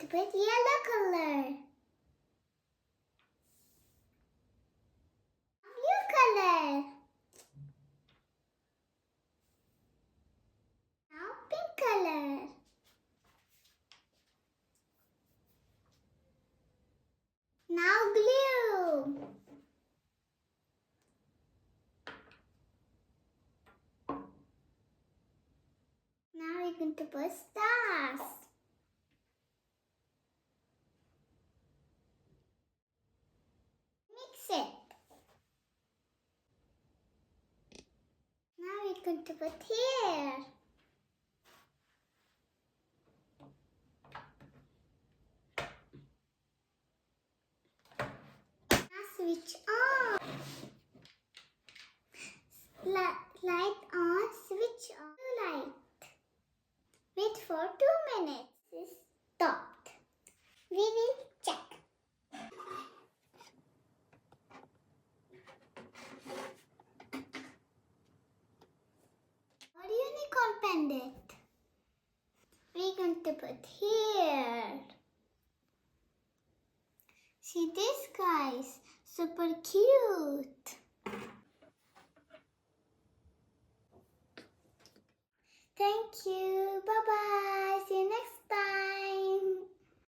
to put yellow color. Blue color. Now pink color. Now blue. Now we're going to put stars. Mix it. Now we're going to put here. Now switch on. Light on, switch on light. Wait for 2 minutes. It's stopped. We will check. Our unicorn pendant. We're going to put here. See this, guys? Super cute. Thank you. Bye-bye. See you next time.